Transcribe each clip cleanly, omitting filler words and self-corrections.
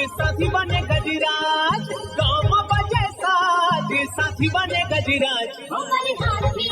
साथी बने गजराज, गाँव में बजे साज साथी बने गजराज। हमारे हाथी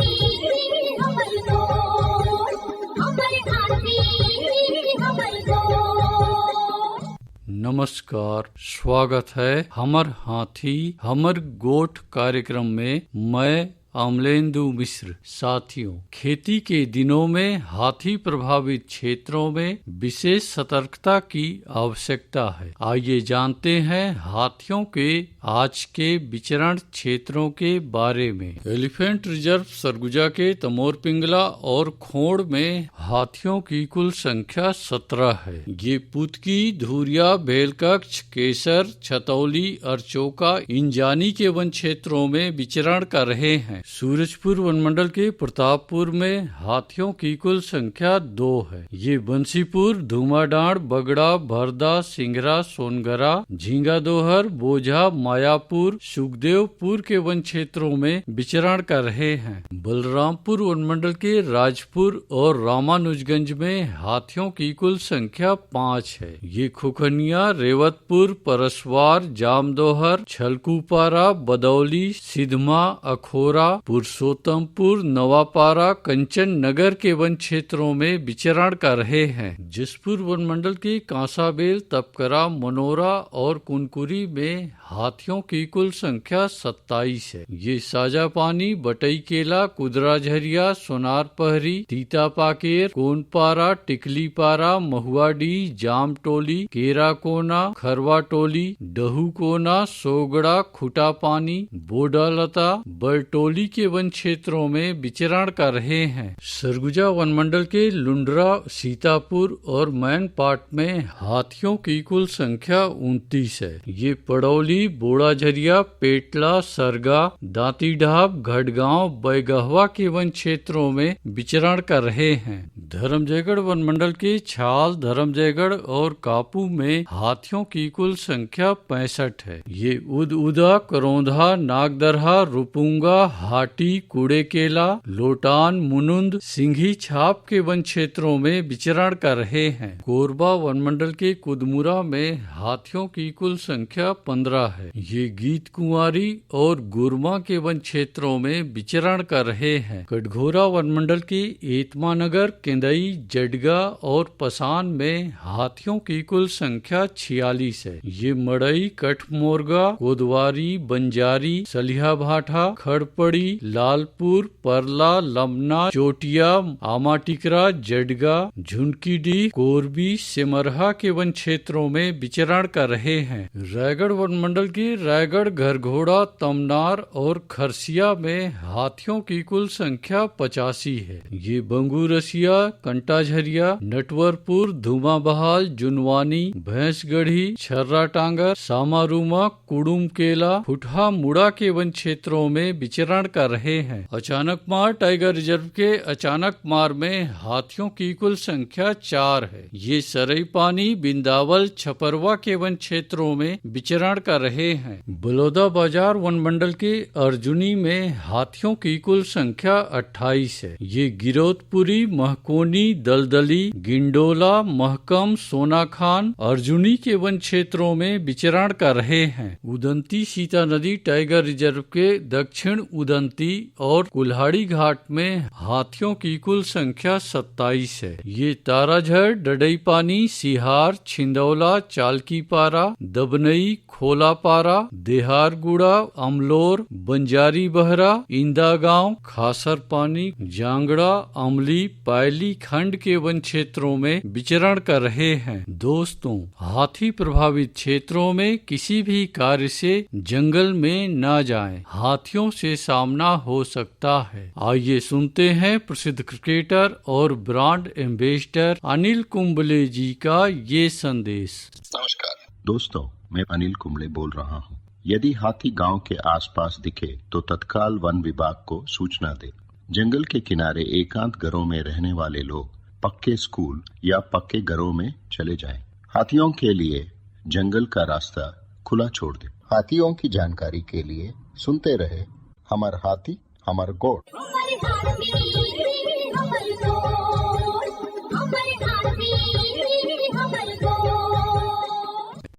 हमारे दोस्त, हमारे हाथी हमारे दोस्त। नमस्कार, स्वागत है हमर हाथी हमर गोठ कार्यक्रम में। मैं अमलेंदु मिश्र। साथियों, खेती के दिनों में हाथी प्रभावित क्षेत्रों में विशेष सतर्कता की आवश्यकता है। आइए जानते हैं हाथियों के आज के विचरण क्षेत्रों के बारे में। एलिफेंट रिजर्व सरगुजा के तमोर पिंगला और खोड़ में हाथियों की कुल संख्या 17 है। ये पुतकी, धुरिया, बेलकक्ष, केसर, छतौली, अरचोका, इंजानी के वन क्षेत्रों में विचरण कर रहे हैं। सूरजपुर वनमंडल के प्रतापपुर में हाथियों की कुल संख्या 2 है। ये बंसीपुर, धुमाडांड, बगड़ा, भरदा, सिंगरा, सोनगरा, झींगादोहर, बोझा, मायापुर, सुखदेवपुर के वन क्षेत्रों में विचरण कर रहे हैं। बलरामपुर वनमंडल के राजपुर और रामानुजगंज में हाथियों की कुल संख्या 5 है। ये खुखनिया, रेवतपुर, परसवार, जामदोहर, छलकूपारा, बदौली, सिधमा, अखोरा, पुरुषोत्तमपुर, नवापारा, कंचन नगर के वन क्षेत्रों में विचरण कर रहे हैं। जसपुर वनमंडल के कांसाबेल, तपकरा, मनोरा और कुनकुरी में हाथियों की कुल संख्या 27 है। ये साजापानी, बटईकेला, कुदराझरिया, सोनारपहरी, तीतापाकेर, कोनपारा, टिकलीपारा, महुआडी, जामटोली, केराकोना, खरवाटोली, डहूकोना, सोगड़ा, खुटापानी, बोडालता, बरटोली के वन क्षेत्रों में विचरण कर रहे हैं। सरगुजा वनमंडल के लुंडरा, सीतापुर और मैनपाट में हाथियों की कुल संख्या 29 है। ये पड़ौली, बोड़ाझरिया, पेटला, सरगा, दांतीढाब, घड़गांव, बैगहवा के वन क्षेत्रों में विचरण कर रहे हैं। धर्मजयगढ़ वनमंडल के छाल, धर्मजयगढ़ और कापू में हाथियों की कुल संख्या 65 है। ये उदा, करौंधा, नागदरहा, रुपुंगा, हाटी, कुड़ेकेला, लोटान, मुनुंद, सिंघी छाप के वन क्षेत्रों में विचरण कर रहे हैं। कोरबा वनमंडल के कुदमुरा में हाथियों की कुल संख्या 15 है। ये गीत कुंवारी और गुरमा के वन क्षेत्रों में विचरण कर रहे हैं। कटघोरा वनमंडल के एतमानगर, केंदई, जडगा और पसान में हाथियों की कुल संख्या 46 है। ये मड़ई, कठमोरगा, कोदवारी, बंजारी, सलिहा भाठा, खड़पड़ी, लालपुर, परला, लमना, चोटिया, आमाटिकरा, जडगा, झुनकीडी, कोरबी, सिमरहा के वन क्षेत्रों में विचरण कर रहे हैं। रायगढ़ वनमंडल के रायगढ़, घरघोड़ा, तमनार और खरसिया में हाथियों की कुल संख्या 85 है। ये बंगूरसिया, कंटाझरिया, नटवरपुर, धुमाबहाल, जुनवानी, भैंसगढ़ी, छर्राटांगर, सामारूमा, कुडुमकेला, फुटहा मुड़ा के वन क्षेत्रों में विचरण कर रहे हैं। अचानक मार टाइगर रिजर्व के अचानक मार में हाथियों की कुल संख्या 4 है। ये सरई पानी, बिंदावल, छपरवा के वन क्षेत्रों में विचरण कर रहे हैं। बलौदा बाजार वनमंडल के अर्जुनी में हाथियों की कुल संख्या 28 है। ये गिरौदपुरी, महकोनी, दलदली, गिंडोला, महकम, सोनाखान, अर्जुनी के वन क्षेत्रों में विचरण कर रहे हैं। उदंती सीता नदी टाइगर रिजर्व के दक्षिण उदंती और कुल्हाड़ी घाट में हाथियों की कुल संख्या 27 है। ये ताराझर, डडईपानी, सिहार, छिंदौला, चालकीपारा, दबनई, खोलापारा, देहारगुड़ा, अमलोर, बंजारी बहरा, इंदागांव, खासरपानी, जांगड़ा, अमली, पायली खंड के वन क्षेत्रों में विचरण कर रहे हैं। दोस्तों, हाथी प्रभावित क्षेत्रों में किसी भी कार्य से जंगल में न जाएं। हाथियों से सामना हो सकता है। आइए सुनते हैं प्रसिद्ध क्रिकेटर और ब्रांड एम्बेसडर अनिल कुंबले जी का ये संदेश। नमस्कार दोस्तों, मैं अनिल कुंबले बोल रहा हूँ। यदि हाथी गांव के आसपास दिखे तो तत्काल वन विभाग को सूचना दे। जंगल के किनारे एकांत घरों में रहने वाले लोग पक्के स्कूल या पक्के घरों में चले जाएं। हाथियों के लिए जंगल का रास्ता खुला छोड़ दे। हाथियों की जानकारी के लिए सुनते रहे हमार हाथी हमार गोठ।